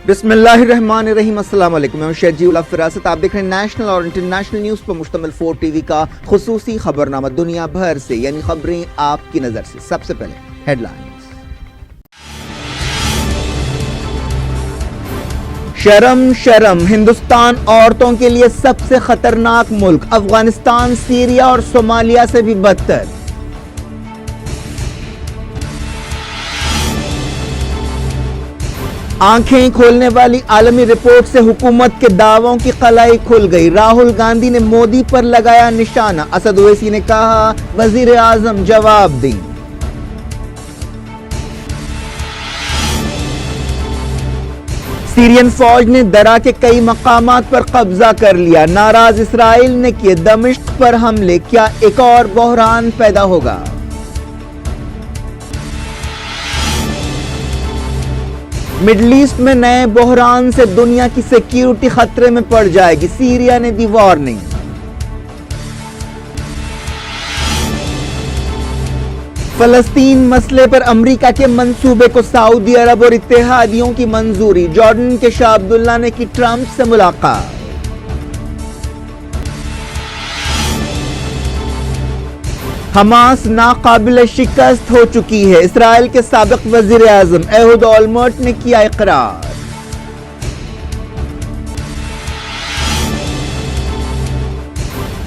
बिस्मिल्लाहिर्रहमानिर्रहीम। अस्सलाम वालेकुम। मैं शहजी उल फरासत। आप देख रहे हैं नेशनल और इंटरनेशनल न्यूज़ पर मुश्तमिल 4 टीवी का खुसूसी खबरनामा दुनिया भर से, यानी खबरें आपकी नज़र से। सबसे पहले हेडलाइंस। शर्म शर्म, हिंदुस्तान औरतों के लिए सबसे खतरनाक मुल्क। अफगानिस्तान, सीरिया और सोमालिया से भी बदतर। आंखें खोलने वाली आलमी रिपोर्ट से हुकूमत के दावों की कलाई खुल गई। राहुल गांधी ने मोदी पर लगाया निशाना। असद ओवैसी ने कहा वजीर आजम जवाब दें। सीरियन फौज ने दरा के कई मकामात पर कब्जा कर लिया। नाराज इसराइल ने किए दमिश्क पर हमले। क्या एक और बहरान पैदा होगा? मिडल ईस्ट में नए बहरान से दुनिया की सिक्योरिटी खतरे में पड़ जाएगी। सीरिया ने दी वार्निंग। फलस्तीन मसले पर अमेरिका के मंसूबे को सऊदी अरब और इत्तेहादियों की मंजूरी। जॉर्डन के शाह अब्दुल्ला ने की ट्रंप से मुलाकात। हमास नाकाबिल शिकस्त हो चुकी है। इसराइल के साबिक वजीर आजम एहुद ओलमर्ट ने किया इकरार।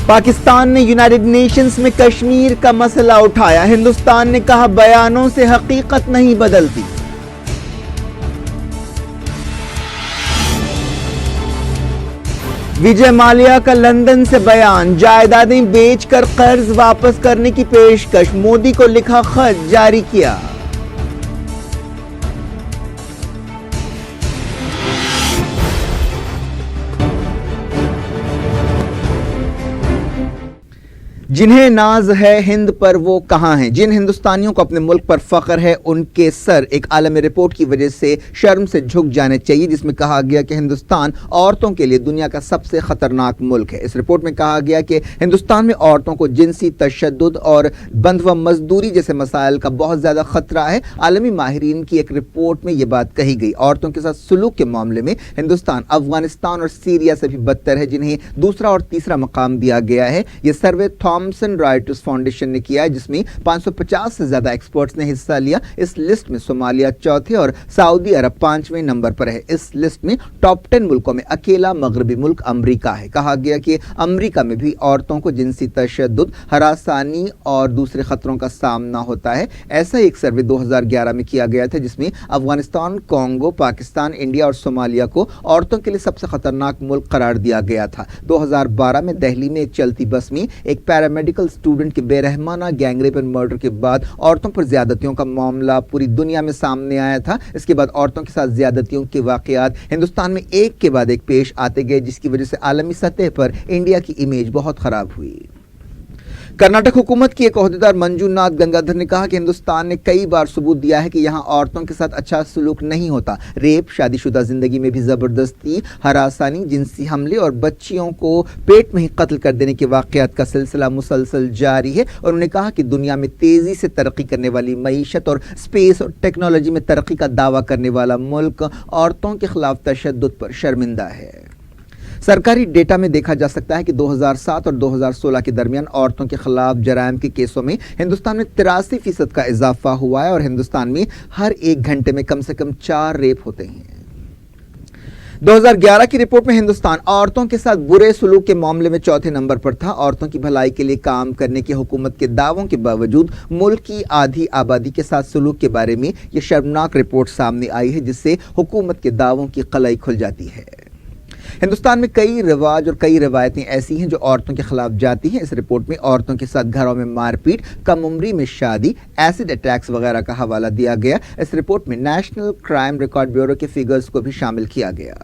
पाकिस्तान ने यूनाइटेड नेशंस में कश्मीर का मसला उठाया। हिंदुस्तान ने कहा बयानों से हकीकत नहीं बदलती। विजय माल्या का लंदन से बयान। जायदादें बेचकर कर्ज वापस करने की पेशकश। मोदी को लिखा खत जारी किया। जिन्हें नाज है हिंद पर वो कहां हैं? जिन हिंदुस्तानियों को अपने मुल्क पर फख्र है उनके सर एक आलमी रिपोर्ट की वजह से शर्म से झुक जाने चाहिए, जिसमें कहा गया कि हिंदुस्तान औरतों के लिए दुनिया का सबसे खतरनाक मुल्क है। इस रिपोर्ट में कहा गया कि हिंदुस्तान में औरतों को जिनसी तशद्दुद और बंधुआ मजदूरी जैसे मसाइल का बहुत ज्यादा खतरा है। आलमी माहिरीन की एक रिपोर्ट में यह बात कही गई। औरतों के साथ सुलूक के मामले में हिंदुस्तान अफगानिस्तान और सीरिया से भी बदतर है, जिन्हें दूसरा और तीसरा मकाम दिया गया है। यह सर्वे थॉमसन राइटर्स फाउंडेशन ने किया है, जिसमें 550 से ज्यादा एक्सपर्ट्स ने हिस्सा लिया। इस लिस्ट में सोमालिया चौथे और सऊदी अरब 5वें नंबर पर है। इस लिस्ट में टॉप 10 मुल्कों में अकेला मगरबी मुल्क अमेरिका है। कहा गया कि अमेरिका में भी औरतों को जिनसी तशद्दुद, हरासानी और दूसरे खतरों का सामना होता है। ऐसा एक सर्वे 2011 में किया गया था, जिसमें अफगानिस्तान, कांगो, पाकिस्तान, इंडिया और सोमालिया को औरतों के लिए सबसे खतरनाक मुल्क करार दिया गया था। 2012 में दिल्ली में एक चलती बस में एक पैरामेडिकल स्टूडेंट के बेरहमाना गैंगरेप और मर्डर के बाद औरतों पर ज्यादतियों का मामला पूरी दुनिया में सामने आया था। इसके बाद औरतों के साथ ज्यादतियों के वाकयात हिंदुस्तान में एक के बाद एक पेश आते गए, जिसकी वजह से आलमी सतह पर इंडिया की इमेज बहुत खराब हुई। कर्नाटक हुकूमत की एक ओहदेदार मंजूनाथ गंगाधर ने कहा कि हिंदुस्तान ने कई बार सबूत दिया है कि यहाँ औरतों के साथ अच्छा सलूक नहीं होता। रेप, शादीशुदा जिंदगी में भी जबरदस्ती, हरासानी, जिनसी हमले और बच्चियों को पेट में ही कत्ल कर देने के वाकयात का सिलसिला मुसलसल जारी है। और उन्होंने कहा कि दुनिया में तेजी से तरक्की करने वाली मईशत और स्पेस और टेक्नोलॉजी में तरक्की का दावा करने वाला मुल्क औरतों के खिलाफ तशद्दुद पर शर्मिंदा है। सरकारी डेटा में देखा जा सकता है कि 2007 और 2016 के दरमियान औरतों के खिलाफ जराइम के केसों में हिंदुस्तान में 83% का इजाफा हुआ है और हिंदुस्तान में हर 1 घंटे में कम से कम 4 रेप होते हैं। 2011 की रिपोर्ट में हिंदुस्तान औरतों के साथ बुरे सलूक के मामले में चौथे नंबर पर था। औरतों की भलाई के लिए काम करने की हुकूमत के दावों के बावजूद मुल्क की आधी आबादी के साथ सलूक के बारे में यह शर्मनाक रिपोर्ट सामने आई है, जिससे हुकूमत के दावों की कलाई खुल जाती है। हिंदुस्तान में कई रिवाज और कई रिवायतें ऐसी हैं जो औरतों के खिलाफ जाती हैं। इस रिपोर्ट में औरतों के साथ घरों में मारपीट, कम उम्री में शादी, एसिड अटैक्स वगैरह का हवाला दिया गया। इस रिपोर्ट में नेशनल क्राइम रिकॉर्ड ब्यूरो के फिगर्स को भी शामिल किया गया।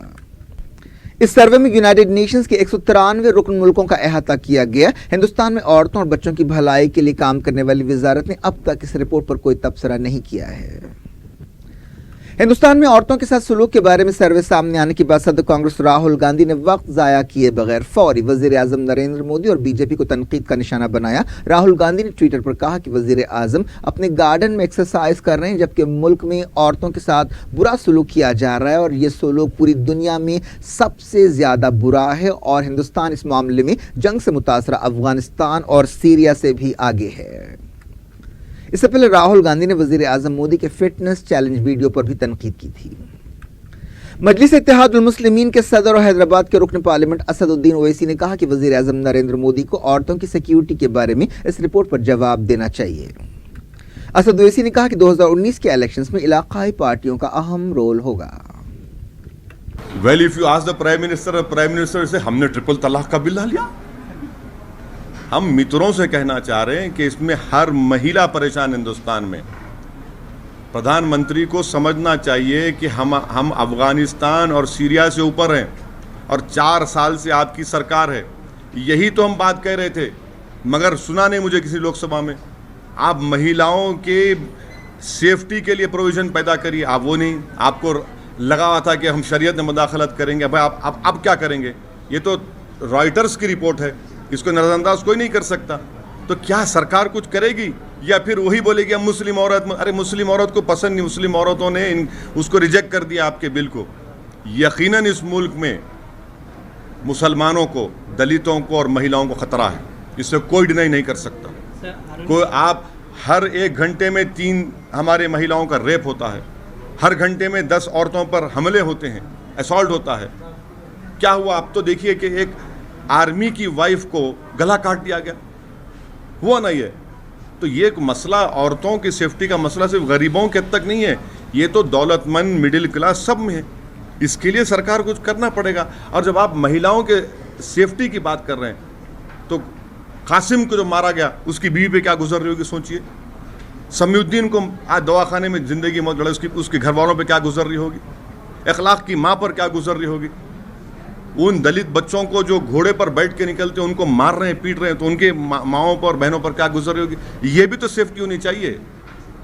इस सर्वे में यूनाइटेड नेशंस के 193 रुकन मुल्कों का अहाता किया गया। हिंदुस्तान में औरतों और बच्चों की भलाई के लिए काम करने वाली वजारत ने अब तक इस रिपोर्ट पर कोई तबसरा नहीं किया है। हिंदुस्तान में औरतों के साथ सलूक के बारे में सर्वे सामने आने के बाद सदर कांग्रेस राहुल गांधी ने वक्त जाया किए बगैर फौरी वजीर आजम नरेंद्र मोदी और बीजेपी को तनकीद का निशाना बनाया। राहुल गांधी ने ट्विटर पर कहा कि वजीर आजम अपने गार्डन में एक्सरसाइज कर रहे हैं जबकि मुल्क में औरतों के साथ बुरा सलूक किया जा रहा है और ये सलूक पूरी दुनिया में सबसे ज्यादा बुरा है और हिंदुस्तान इस मामले में जंग से मुतासरा अफगानिस्तान और सीरिया से भी आगे है। इससे पहले राहुल गांधी ने वजीर आजम मोदी के फिटनेस चैलेंज वीडियो पर भी तनकीद की थी। मजलिस इत्तेहादुल मुस्लिमीन के सदर और हैदराबाद के रुकन पार्लियामेंट असदुद्दीन ओवैसी ने कहा कि वजीर आजम नरेंद्र मोदी को औरतों की सिक्योरिटी के बारे में इस रिपोर्ट पर जवाब देना चाहिए। असद ओवैसी ने कहा कि 2019 के इलेक्शंस में इलाकाई पार्टियों का अहम रोल होगा। Well if you ask the prime minister से हमने ट्रिपल तलाक का बिल ला लिया। हम मित्रों से कहना चाह रहे हैं कि इसमें हर महिला परेशान हिंदुस्तान में। प्रधानमंत्री को समझना चाहिए कि हम अफगानिस्तान और सीरिया से ऊपर हैं और 4 साल से आपकी सरकार है। यही तो हम बात कह रहे थे मगर सुना नहीं मुझे किसी लोकसभा में। आप महिलाओं के सेफ्टी के लिए प्रोविज़न पैदा करिए, आप वो नहीं। आपको लगा हुआ था कि हम शरीयत में मुदाखलत करेंगे। भाई आप क्या करेंगे? ये तो रॉयटर्स की रिपोर्ट है, इसको नज़रअंदाज कोई नहीं कर सकता। तो क्या सरकार कुछ करेगी या फिर वही बोलेगी हम मुस्लिम औरत? अरे मुस्लिम औरत को पसंद नहीं, मुस्लिम औरतों ने उसको रिजेक्ट कर दिया आपके बिल को। यकीनन इस मुल्क में मुसलमानों को, दलितों को और महिलाओं को ख़तरा है, इससे कोई डिनाई नहीं कर सकता। कोई आप हर 1 घंटे में 3 हमारे महिलाओं का रेप होता है, हर घंटे में 10 औरतों पर हमले होते हैं, असॉल्ट होता है। क्या हुआ? आप तो देखिए कि एक आर्मी की वाइफ को गला काट दिया गया, हुआ नहीं है। तो ये एक मसला, औरतों की सेफ्टी का मसला सिर्फ गरीबों के हद तक नहीं है, ये तो दौलतमंद, मिडिल क्लास सब में है। इसके लिए सरकार कुछ करना पड़ेगा। और जब आप महिलाओं के सेफ्टी की बात कर रहे हैं तो कासिम को जो मारा गया उसकी बीवी पे क्या गुजर रही होगी सोचिए। समीउद्दीन को आज दवाखाने में ज़िंदगी मौत लड़ा, उसके घर वालों पे क्या गुजर रही होगी। इखलाक की माँ पर क्या गुजर रही होगी। उन दलित बच्चों को जो घोड़े पर बैठ के निकलते हैं उनको मार रहे हैं, पीट रहे हैं, तो उनके माँओं पर, बहनों पर क्या गुजर रही होगी। ये भी तो सेफ्टी होनी चाहिए।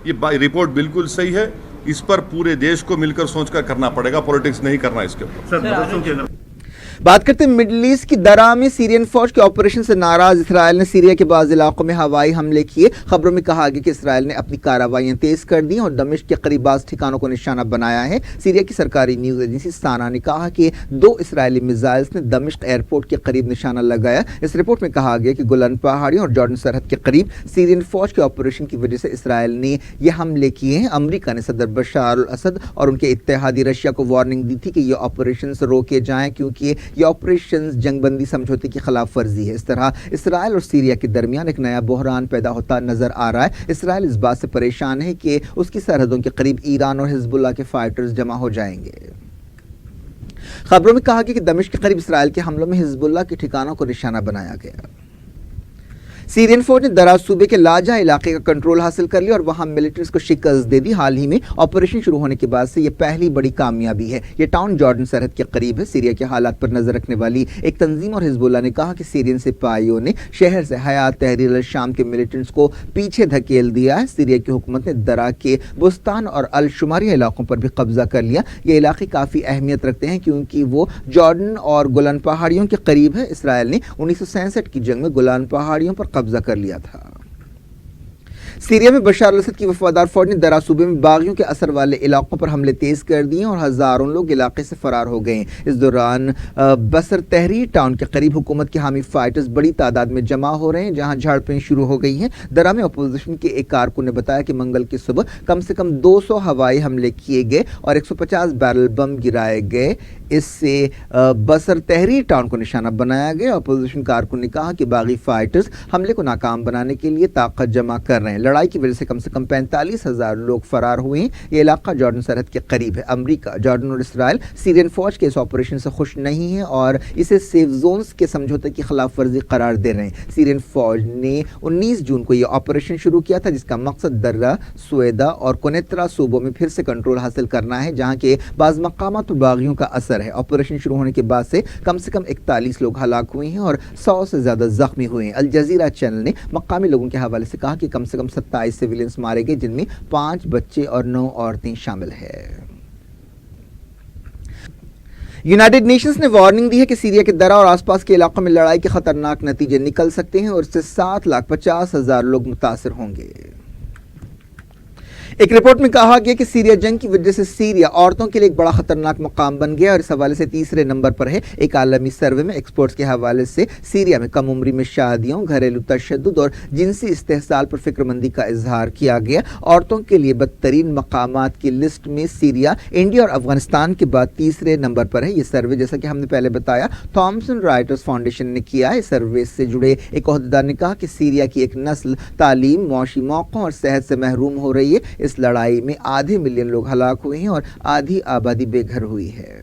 ये रिपोर्ट बिल्कुल सही है, इस पर पूरे देश को मिलकर सोचकर करना पड़ेगा, पॉलिटिक्स नहीं करना इसके ऊपर। बात करते हैं मिडल ईस्ट की दरा में सीरियन फौज के ऑपरेशन से नाराज इसराइल ने सीरिया के बाज़ इलाकों में हवाई हमले किए। खबरों में कहा गया कि इसराइल ने अपनी कार्रवाइयां तेज कर दी और दमिश्क के करीब बाज़ ठिकानों को निशाना बनाया है। सीरिया की सरकारी न्यूज़ एजेंसी साना ने कहा कि 2 इसराइली मिसाइल्स ने दमिश्क एयरपोर्ट के करीब निशाना लगाया। इस रिपोर्ट में कहा गया कि गोलन पहाड़ियों और जॉर्डन सरहद के करीब सीरियन फौज के ऑपरेशन की वजह से इसराइल ने यह हमले किए हैं। अमरीका ने सदर बशार अल असद और उनके इत्तेहादी रशिया को वार्निंग दी थी कि ये ऑपरेशन रोके जाएं क्योंकि ये ऑपरेशंस जंगबंदी समझौते की खिलाफ वर्जी है। इस तरह इसराइल और सीरिया के दरमियान एक नया बहरान पैदा होता नजर आ रहा है। इसराइल इस बात से परेशान है कि उसकी सरहदों के करीब ईरान और हिजबुल्लाह के फाइटर्स जमा हो जाएंगे। खबरों में कहा गया कि दमिश्क के करीब इसराइल के हमलों में हिजबुल्लाह के ठिकानों को निशाना बनाया गया। सीरियन फौज ने दराज सूबे के लाजा इलाके का कंट्रोल हासिल कर लिया और वहां मिलिटेंट्स को शिकस्त दे दी। हाल ही में ऑपरेशन शुरू होने के बाद से यह पहली बड़ी कामयाबी है। यह टाउन जॉर्डन सरहद के करीब है। सीरिया के हालात पर नजर रखने वाली एक तंजीम और हिजबुल्लाह ने कहा कि सीरियन सिपाहियों ने शहर से हयात तहरीर अल शाम के मिलिटेंट्स को पीछे धकेल दिया है। सीरिया की हुकूमत ने दरा के बुस्तान और अल शुमारिया इलाकों पर भी कब्जा कर लिया। ये इलाके काफ़ी अहमियत रखते हैं क्योंकि वो जॉर्डन और गोलान पहाड़ियों के करीब है। इसराइल ने 1967 की जंग में गोलान पहाड़ियों पर कब्जा कर लिया था। सीरिया में बशार अल असद की वफादार फौज ने दरा सूबे में बागियों के असर वाले इलाकों पर हमले तेज कर दिए और हजारों लोग इलाके से फरार हो गए। इस दौरान बसर तहरीर टाउन के करीब हुकूमत के हामी फाइटर्स बड़ी तादाद में जमा हो रहे हैं जहां झड़पें शुरू हो गई हैं। दरा में अपोजिशन के एक कारकुन ने बताया कि मंगल की सुबह कम से कम 200 हवाई हमले किए गए और 150 बैरल बम गिराए गए। इससे बसर तहरीर टाउन को निशाना बनाया गया। अपोजिशन कारकुन ने कहा कि बागी फाइटर्स हमले को नाकाम बनाने के लिए ताकत जमा कर रहे हैं। लड़ाई की वजह से कम 45,000 लोग फरार हुए हैं। ये इलाका जॉर्डन सरहद के करीब है। अमेरिका, जॉर्डन और इसराइल सीरियन फौज के इस ऑपरेशन से खुश नहीं है और इसे सेफ जोन्स के समझौते की खिलाफ वर्जी करार दे रहे हैं। सीरियन फौज ने 19 जून को यह ऑपरेशन शुरू किया था जिसका मकसद दर्रा, सुएदा और कोनेत्रा सूबों में फिर से कंट्रोल हासिल करना है जहां के बाज़ मकामात पर बागियों का असर है। ऑपरेशन शुरू होने के बाद से कम 41 लोग हलाक हुए हैं और 100 से ज़्यादा जख्मी हुए हैं। अल जजीरा चैनल ने मकामी लोगों के हवाले से कहा कि कम 27 सिविलियंस मारे गए जिनमें 5 बच्चे और 9 औरतें शामिल हैं। यूनाइटेड नेशंस ने वार्निंग दी है कि सीरिया के दरा और आसपास के इलाकों में लड़ाई के खतरनाक नतीजे निकल सकते हैं और इससे 7,50,000 लोग मुतासिर होंगे। एक रिपोर्ट में कहा गया कि सीरिया जंग की वजह से सीरिया औरतों के लिए एक बड़ा खतरनाक मकाम बन गया और इस हवाले से तीसरे नंबर पर है। एक आलमी सर्वे में एक्सपर्ट्स के हवाले से सीरिया में कम उम्री में शादियों, घरेलू तशद्दुद और जिनसी इस्तेहसाल पर फिक्रमंदी का इजहार किया गया। औरतों के लिए बदतरीन मकामात की लिस्ट में सीरिया, इंडिया और अफगानिस्तान के बाद तीसरे नंबर पर है। ये सर्वे, जैसा कि हमने पहले बताया, थॉमसन राइटर्स फाउंडेशन ने किया है। सर्वे से जुड़े एक ओहदेदार ने कहा कि सीरिया की एक नस्ल तालीम, मौशी मौक़ों और सेहत से महरूम हो रही है। इस लड़ाई में आधे मिलियन लोग हलाक हुए हैं और आधी आबादी बेघर हुई है।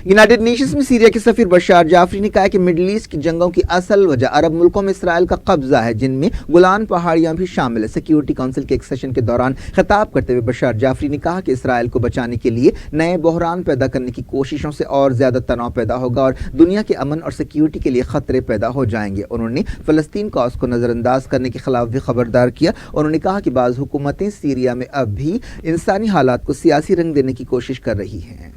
यूनाइटेड नेशंस में सीरिया के सफीर बशार जाफरी ने कहा कि मिडिल ईस्ट की जंगों की असल वजह अरब मुल्कों में इसराइल का कब्जा है, जिनमें गुलान पहाड़ियां भी शामिल है। सिक्योरिटी काउंसिल के एक सेशन के दौरान खिताब करते हुए बशार जाफरी ने कहा कि इसराइल को बचाने के लिए नए बहरान पैदा करने की कोशिशों से और ज्यादा तनाव पैदा होगा और दुनिया के अमन और सिक्योरिटी के लिए खतरे पैदा हो जाएंगे। उन्होंने फलस्तीन कॉज को नजरअंदाज करने के खिलाफ भी खबरदार किया। उन्होंने कहा कि बाज़ हुकूमतें सीरिया में अब भी इंसानी हालात को सियासी रंग देने की कोशिश कर रही हैं।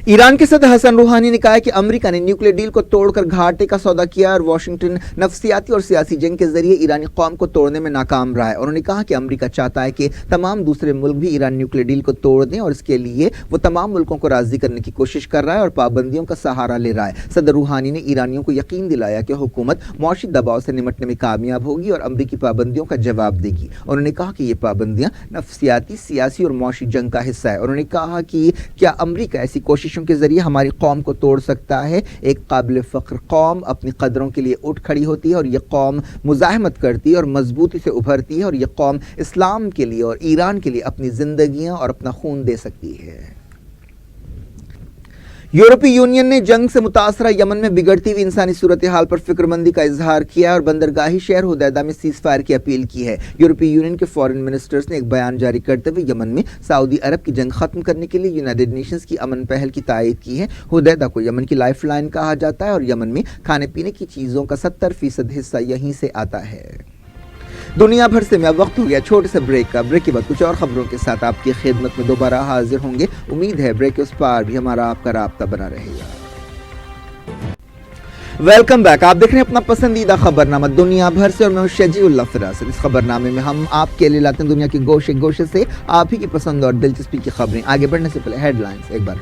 ईरान के सदर हसन रूहानी ने कहा है कि अमेरिका ने न्यूक्लियर डील को तोड़कर घाटे का सौदा किया और वाशिंगटन नफसियाती और सियासी जंग के जरिए ईरानी कौम को तोड़ने में नाकाम रहा है। उन्होंने कहा कि अमेरिका चाहता है कि तमाम दूसरे मुल्क भी ईरान न्यूक्लियर डील को तोड़ दें और इसके लिए वो तमाम मुल्कों को राजी करने की कोशिश कर रहा है और पाबंदियों का सहारा ले रहा है। सदर रूहानी ने ईरानियों को यकीन दिलाया कि हुकूमत मौशी दबाव से निमटने में कामयाब होगी और अमरीकी पाबंदियों का जवाब देगी। उन्होंने कहा कि ये पाबंदियां नफसियाती, सियासी और मौशी जंग का हिस्सा है। उन्होंने कहा कि क्या अमरीका ऐसी कोशिश के जरिए हमारी कौम को तोड़ सकता है? एक काबिल फख्र कौम अपनी कदरों के लिए उठ खड़ी होती है और यह कौम मुजाहमत करती है और मजबूती से उभरती है और यह कौम इस्लाम के लिए और ईरान के लिए अपनी जिंदगियां और अपना खून दे सकती है। यूरोपीय यूनियन ने जंग से मुतासरा यमन में बिगड़ती हुई इंसानी सूरत हाल पर फिक्रमंदी का इजहार किया और बंदरगाही शहर हुदैदा में सीज फायर की अपील की है। यूरोपीय यूनियन के फॉरेन मिनिस्टर्स ने एक बयान जारी करते हुए यमन में सऊदी अरब की जंग खत्म करने के लिए यूनाइटेड नेशंस की अमन पहल की तायद की है। हुदैदा को यमन की लाइफ लाइन कहा जाता है और यमन में खाने पीने की चीज़ों का 70% हिस्सा यहीं से आता है। दुनिया भर से मैं वक्त हो गया छोटे से ब्रेक का। ब्रेक के बाद कुछ और खबरों के साथ आपकी खिदमत में दोबारा हाजिर होंगे। उम्मीद है ब्रेक के उस पार भी हमारा आपका राब्ता बना रहेगा। Welcome back. आप देख रहे हैं अपना पसंदीदा खबरनामा दुनिया भर से और मैं हूं शजीउल्लाह फिरासत। इस खबरनामे में हम आपके लिए लाते हैं दुनिया के गोशे गोशे से आप ही की पसंद और दिलचस्पी की खबरें। आगे बढ़ने से पहले हेडलाइंस एक बार।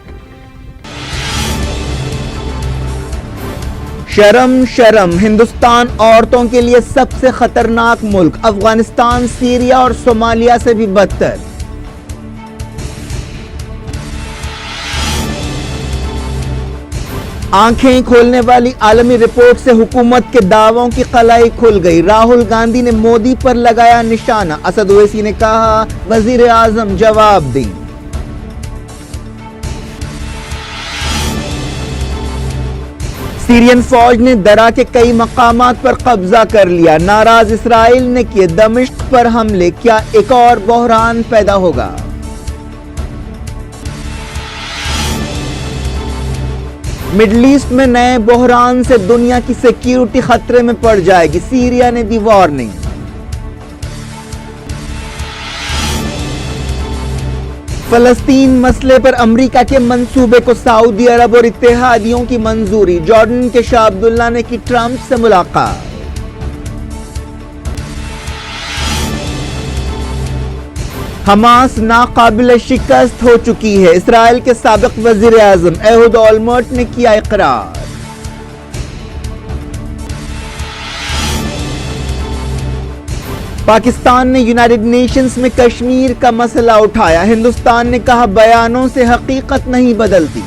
शर्म शर्म, हिंदुस्तान औरतों के लिए सबसे खतरनाक मुल्क। अफगानिस्तान, सीरिया और सोमालिया से भी बदतर। आंखें खोलने वाली आलमी रिपोर्ट से हुकूमत के दावों की कलाई खुल गई। राहुल गांधी ने मोदी पर लगाया निशाना। असद ओवैसी ने कहा वजीर आजम जवाब दें। सीरियन फौज ने दरा के कई मकामात पर कब्जा कर लिया। नाराज इसराइल ने किए दमिश्क पर हमले। क्या एक और बहरान पैदा होगा? मिडिल ईस्ट में नए बहरान से दुनिया की सिक्योरिटी खतरे में पड़ जाएगी। सीरिया ने दी वार्निंग। फलस्तीन मसले पर अमेरिका के मंसूबे को सऊदी अरब और इत्तेहादियों की मंजूरी। जॉर्डन के शाह अब्दुल्ला ने की ट्रंप से मुलाकात। हमास नाकाबिल शिकस्त हो चुकी है। इसराइल के साबिक वजीर आजम एहुद ओलमर्ट ने किया इकरार। पाकिस्तान ने यूनाइटेड नेशंस में कश्मीर का मसला उठाया। हिंदुस्तान ने कहा बयानों से हकीकत नहीं बदलती।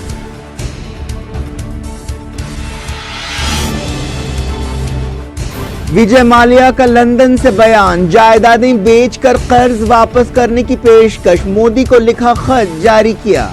विजय माल्या का लंदन से बयान। जायदादें बेचकर कर्ज वापस करने की पेशकश। मोदी को लिखा खत जारी किया।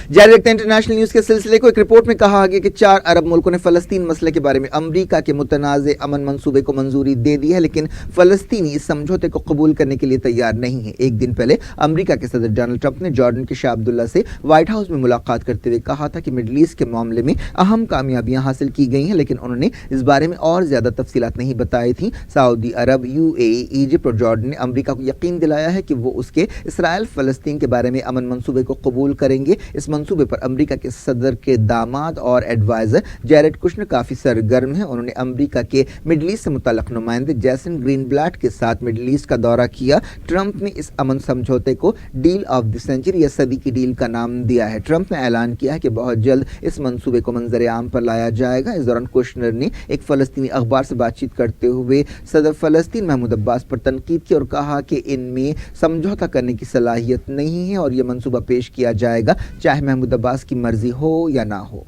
जारी रखते हैं इंटरनेशनल न्यूज के सिलसिले को। एक रिपोर्ट में कहा गया कि 4 अरब मुल्कों ने फलस्तीन मसले के बारे में अमेरिका के मुतनाज़ अमन मंसूबे को मंजूरी दे दी है, लेकिन फलस्तीनी इस समझौते को कबूल करने के लिए तैयार नहीं है। एक दिन पहले अमेरिका के सदर डोनाल्ड ट्रंप ने जॉर्डन के शाह अब्दुल्ला से व्हाइट हाउस में मुलाकात करते हुए कहा था कि मिडल ईस्ट के मामले में अहम कामयाबियां हासिल की गई हैं, लेकिन उन्होंने इस बारे में और ज्यादा तफसीलात नहीं बताई थी। सऊदी अरब, यूएई, इजिप्ट और जॉर्डन ने अमेरिका को यकीन दिलाया है कि वो उसके इसराइल फलस्तीन के बारे में अमन मंसूबे को कबूल करेंगे। इस मंसूबे पर अमेरिका के सदर के दामाद और एडवाइजर जैरेड कुशनर काफी सरगर्म हैं। उन्होंने अमेरिका के मिडल ईस्ट से मुतल्लिक नुमाइंदे जैसन ग्रीनब्लाट के साथ मिडल ईस्ट का दौरा किया। ट्रंप ने इस अमन समझौते को डील ऑफ द सेंचुरी या सदी की डील का नाम दिया है। ट्रंप ने ऐलान किया है कि बहुत जल्द इस मंसूबे को मंजर आम पर लाया जाएगा। इस दौरान कुशनर ने एक फलस्तीनी अखबार से बातचीत करते हुए सदर फलस्तीन महमूद अब्बास पर तनकीद की और कहा कि इनमें समझौता करने की सलाहियत नहीं है और यह मंसूबा पेश किया जाएगा चाहे महमूद अब्बास की मर्जी हो या ना हो।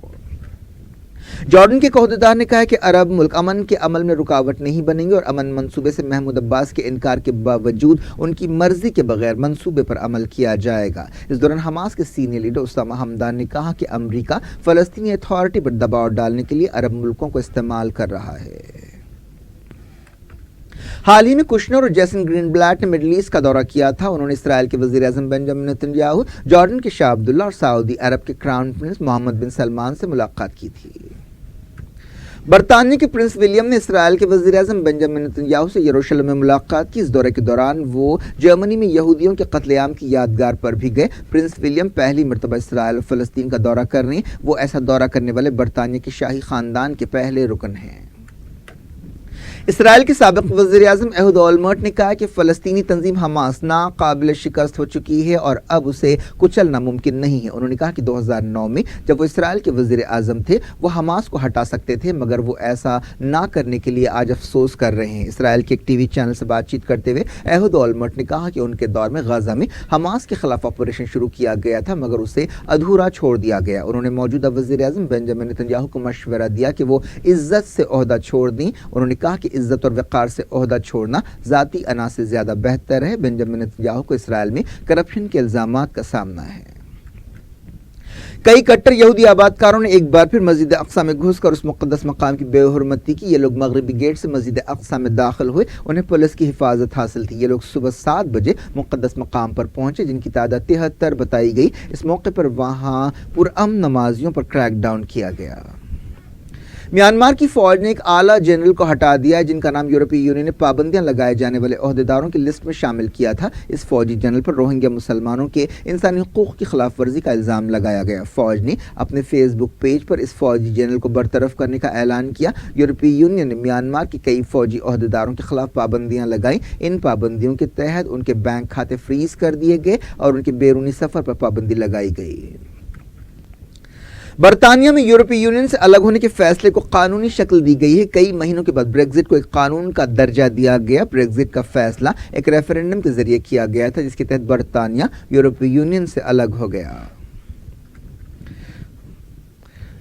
जॉर्डन के अहदेदार ने कहा कि अरब मुल्क अमन के अमल में रुकावट नहीं बनेंगे और अमन मंसूबे से महमूद अब्बास के इनकार के बावजूद उनकी मर्जी के बगैर मंसूबे पर अमल किया जाएगा। इस दौरान हमास के सीनियर लीडर उसामा हमदान ने कहा कि अमेरिका फलस्तीनी अथॉरिटी पर दबाव डालने के लिए अरब मुल्कों को इस्तेमाल कर रहा है। हाल ही में कुशनर और जैसन ग्रीनब्लाट ने मिडल ईस्ट का दौरा किया था। उन्होंने इसराइल के वजीर आज़म बेंजामिन नेतन्याहू, जॉर्डन के शाह अब्दुल्ला और सऊदी अरब के क्राउन प्रिंस मोहम्मद बिन सलमान से मुलाकात की थी। बरतानिया के प्रिंस विलियम ने इसराइल के वजीर आज़म बेंजामिन नेतन्याहू से यरूशलेम में मुलाकात की। इस दौरे के दौरान वो जर्मनी में यहूदियों के कत्लेआम की यादगार पर भी गए। प्रिंस विलियम पहली मरतबा इसराइल और फलस्तीन का दौरा कर रहे हैं। वो ऐसा दौरा करने वाले बरतानिया के शाही खानदान के पहले रुकन हैं। इसराइल के साबिक वज़ीर आज़म एहूद ओलमर्ट ने कहा कि फ़लस्तीनी तंजीम हमास नाकाबिल शिकस्त हो चुकी है और अब उसे कुचलना मुमकिन नहीं है। उन्होंने कहा कि 2009 में जब वो इसराइल के वज़ीर आज़म थे वो हमास को हटा सकते थे, मगर वो ऐसा ना करने के लिए आज अफसोस कर रहे हैं। इसराइल के एक टीवी चैनल से बातचीत करते हुए एहूद ओलमर्ट ने कहा कि उनके दौर में गाज़ा में हमास के खिलाफ ऑपरेशन शुरू किया गया था, मगर उसे अधूरा छोड़ दिया गया। उन्होंने मौजूदा वज़ीर आज़म बेंजामिन नेतन्याहू को मशवरा दिया कि वो इज्जत से ओहदा छोड़ दें। उन्होंने कहा कि इज्जत और वक़ार से ओहदा छोड़ना ज़ाती अना से ज़्यादा बेहतर है। बेंजामिन नेतन्याहू को इसराइल में करप्शन के इल्ज़ामात का सामना है। कई कट्टर यहूदी आबादकारों ने एक बार फिर मस्जिद अक्सा में घुसकर उस मुक़द्दस मकाम की बेहुरमती की। ये लोग मगरबी गेट से मस्जिद अक्सा में दाखिल हुए। उन्हें पुलिस की हिफाजत हासिल थी। ये लोग सुबह 7 बजे मुक़द्दस मकाम पर पहुंचे, जिनकी तादाद 73 बताई गई। इस मौके पर वहां पुरअमन नमाजियों पर क्रैकडाउन किया गया। म्यांमार की फौज ने एक आला जनरल को हटा दिया है, जिनका नाम यूरोपीय यूनियन ने पाबंदियां लगाए जाने वाले ओहदेदारों की लिस्ट में शामिल किया था। इस फौजी जनरल पर रोहिंग्या मुसलमानों के इंसानी हुकूक की खिलाफ वर्जी का इल्ज़ाम लगाया गया। फौज ने अपने फेसबुक पेज पर इस फौजी जनरल को बरतरफ करने का ऐलान किया। यूरोपीय यूनियन ने म्यांमार के कई फौजी ओहदेदारों के खिलाफ पाबंदियां लगाई। इन पाबंदियों के तहत उनके बैंक खाते फ्रीज कर दिए गए और उनके बैरूनी सफ़र पर पाबंदी लगाई गई। बरतानिया में यूरोपीय यूनियन से अलग होने के फैसले को कानूनी शक्ल दी गई है। कई महीनों के बाद ब्रेक्जिट को एक कानून का दर्जा दिया गया। ब्रेक्जिट का फैसला एक रेफरेंडम के जरिए किया गया था, जिसके तहत बरतानिया यूरोपीय यूनियन से अलग हो गया।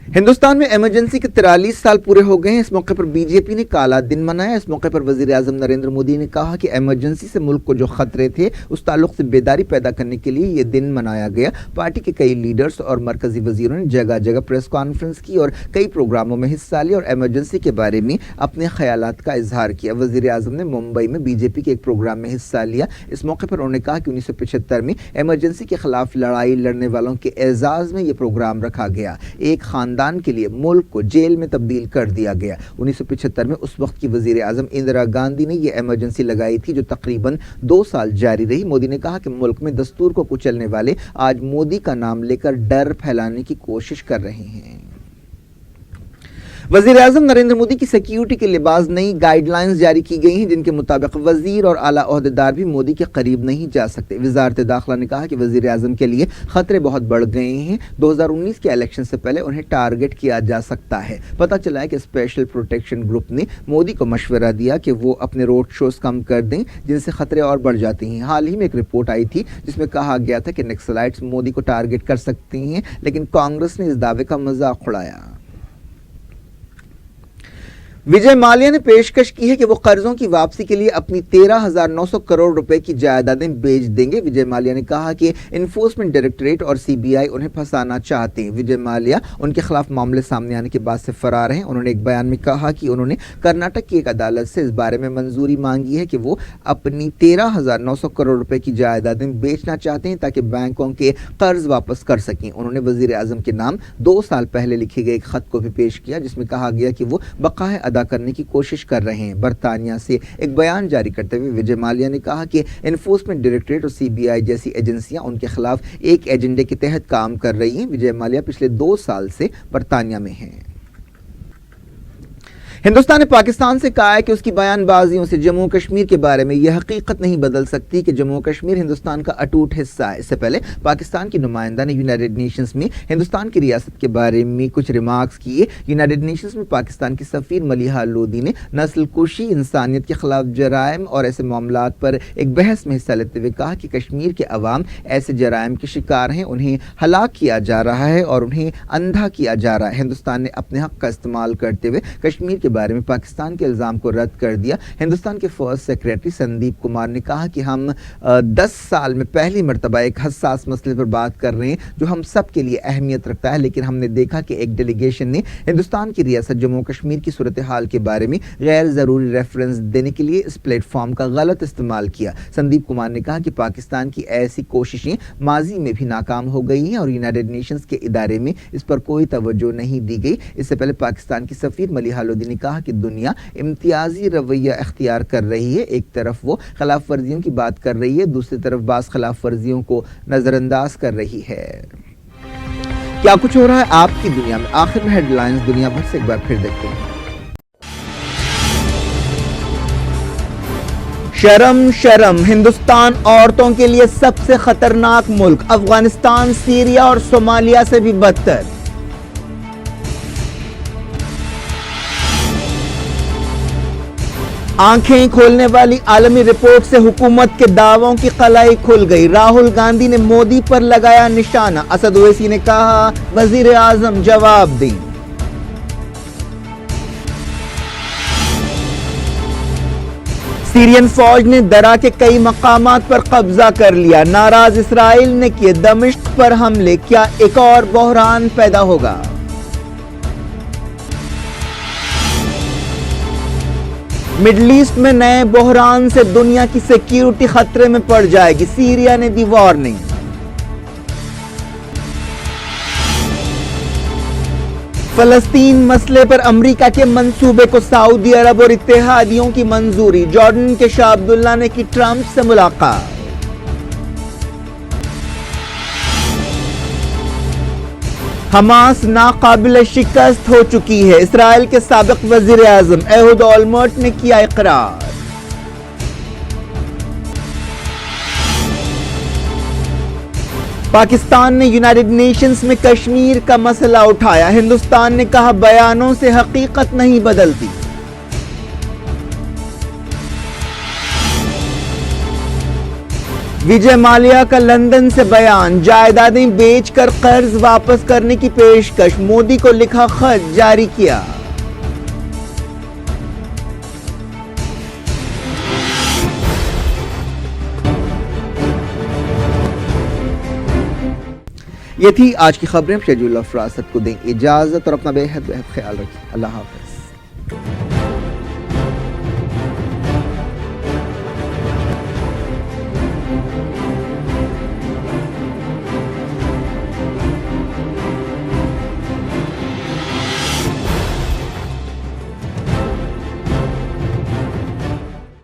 हिंदुस्तान में इमरजेंसी के 43 साल पूरे हो गए हैं। इस मौके पर बीजेपी ने काला दिन मनाया। इस मौके पर वजीर आज़म नरेंद्र मोदी ने कहा कि इमरजेंसी से मुल्क को जो खतरे थे उस ताल्लुक से बेदारी पैदा करने के लिए ये दिन मनाया गया। पार्टी के कई लीडर्स और मरकजी वजीरों ने जगह जगह प्रेस कॉन्फ्रेंस की और कई प्रोग्रामों में हिस्सा लिया और इमरजेंसी के बारे में अपने ख्यालात का इजहार किया। वजीर आज़म ने मुंबई में बीजेपी के एक प्रोग्राम में हिस्सा लिया। इस मौके पर उन्होंने कहा कि 1975 में इमरजेंसी के खिलाफ लड़ाई लड़ने वालों के एजाज़ में ये प्रोग्राम रखा गया। एक खानदान के लिए मुल्क को जेल में तब्दील कर दिया गया। 1975 में उस वक्त की वजीर आज़म इंदिरा गांधी ने यह इमरजेंसी लगाई थी, जो तकरीबन 2 साल जारी रही। मोदी ने कहा कि मुल्क में दस्तूर को कुचलने वाले आज मोदी का नाम लेकर डर फैलाने की कोशिश कर रहे हैं। वज़ीर आज़म नरेंद्र मोदी की सिक्योरिटी के लिबास नई गाइडलाइंस जारी की गई हैं, जिनके मुताबिक वजीर और आला ओहदेदार भी मोदी के करीब नहीं जा सकते। वजारत दाखिला ने कहा कि वज़ीर आज़म के लिए खतरे बहुत बढ़ गए हैं। 2019 के इलेक्शन से पहले उन्हें टारगेट किया जा सकता है। पता चला है कि स्पेशल प्रोटेक्शन ग्रुप ने मोदी को मशवरा दिया कि वो अपने रोड शोज कम कर दें, जिनसे खतरे और बढ़ जाते हैं। हाल ही में एक रिपोर्ट आई थी जिसमें कहा गया था कि नक्सलाइट्स मोदी को टारगेट कर सकती हैं, लेकिन कांग्रेस ने इस दावे का मजाक उड़ाया। विजय माल्या ने पेशकश की है कि वो कर्जों की वापसी के लिए अपनी 13,900 करोड़ रुपए की जायदादें बेच देंगे। विजय माल्या ने कहा कि इन्फोर्समेंट डायरेक्टरेट और सीबीआई उन्हें फंसाना चाहते हैं। विजय माल्या उनके खिलाफ मामले सामने आने के बाद से फरार हैं। उन्होंने एक बयान में कहा कि उन्होंने कर्नाटक की एक अदालत से इस बारे में मंजूरी मांगी है कि वो अपनी 13,900 करोड़ रुपए की जायदादें बेचना चाहते हैं ताकि बैंकों के कर्ज वापस कर सकें। उन्होंने वजीर आजम के नाम 2 साल पहले लिखे गए एक खत को भी पेश किया जिसमें कहा गया कि वो बकाया अदा करने की कोशिश कर रहे हैं। बरतानिया से एक बयान जारी करते हुए विजय माल्या ने कहा कि एनफोर्समेंट डायरेक्टरेट और सीबीआई जैसी एजेंसियां उनके खिलाफ एक एजेंडे के तहत काम कर रही हैं। विजय माल्या पिछले 2 साल से बरतानिया में हैं। हिंदुस्तान ने पाकिस्तान से कहा है कि उसकी बयानबाजियों से जम्मू कश्मीर के बारे में यह हकीकत नहीं बदल सकती कि जम्मू कश्मीर हिंदुस्तान का अटूट हिस्सा है। इससे पहले पाकिस्तान की नुमाइंदा ने यूनाइटेड नेशंस में हिंदुस्तान की रियासत के बारे में कुछ रिमार्क्स किए। यूनाइटेड नेशंस में पाकिस्तान की सफीर मलिहा लोदी ने नस्ल कुशी, इंसानियत के खिलाफ जराइम और ऐसे मामलात पर एक बहस में हिस्सा लेते हुए कहा कि कश्मीर के अवाम ऐसे जराइम के शिकार हैं, उन्हें हलाक किया जा रहा है और उन्हें अंधा किया जा रहा है। हिंदुस्तान ने अपने हक का इस्तेमाल करते हुए कश्मीर के बारे में पाकिस्तान के इल्जाम को रद्द कर दिया। हिंदुस्तान के फर्स्ट सेक्रेटरी संदीप कुमार ने कहा कि हम 10 साल में पहली मर्तबा एक हसास मसले पर बात कर रहे हैं जो हम सब के लिए अहमियत रखता है, लेकिन हमने देखा कि एक डेलीगेशन ने हिंदुस्तान की रियासत जम्मू कश्मीर की सूरत हाल के बारे में गैर ज़रूरी रेफरेंस देने के लिए इस प्लेटफॉर्म का गलत इस्तेमाल किया। संदीप कुमार ने कहा कि पाकिस्तान की ऐसी कोशिशें माजी में भी नाकाम हो गई हैं और यूनाइटेड नेशंस के इदारे में इस पर कोई तवज्जो नहीं दी गई। इससे पहले पाकिस्तान की सफीर मलिहा लोदी ने कहा कि दुनिया इम्तियाजी रवैया इख्तियार कर रही है। एक तरफ वो खिलाफ वर्जियों की बात कर रही है, दूसरी तरफ बास खिलाफ वर्जियों को नजरअंदाज कर रही है। क्या कुछ हो रहा है आपकी दुनिया में? आखिर में हेडलाइंस दुनिया भर से एक बार फिर देखते हैं। शर्म शर्म, हिंदुस्तान औरतों के लिए सबसे खतरनाक मुल्क, अफगानिस्तान, सीरिया और सोमालिया से भी बदतर। आंखें खोलने वाली आलमी रिपोर्ट से हुकूमत के दावों की कलाई खुल गई। राहुल गांधी ने मोदी पर लगाया निशाना। असद ओवैसी ने कहा वजीर आजम जवाब दें। सीरियन फौज ने दरा के कई मकामात पर कब्जा कर लिया। नाराज इसराइल ने किए दमिश्क पर हमले। क्या एक और बहरान पैदा होगा? मिडल ईस्ट में नए बहरान से दुनिया की सिक्योरिटी खतरे में पड़ जाएगी। सीरिया ने दी वार्निंग। फलस्तीन मसले पर अमेरिका के मंसूबे को सऊदी अरब और इत्तेहादियों की मंजूरी। जॉर्डन के शाह अब्दुल्ला ने की ट्रंप से मुलाकात। हमास नाकाबिल शिकस्त हो चुकी है। इसराइल के साबिक वजीर आजम एहुद ओलमर्ट ने किया इकरार। पाकिस्तान ने यूनाइटेड नेशंस में कश्मीर का मसला उठाया। हिंदुस्तान ने कहा बयानों से हकीकत नहीं बदलती। विजय माल्या का लंदन से बयान, जायदादें बेचकर कर्ज वापस करने की पेशकश। मोदी को लिखा खत जारी किया। ये थी आज की खबरें। शेड्यूल ऑफ फरासत को दें इजाजत और अपना बेहद ख्याल रखिए। अल्लाह हाफ़िज़।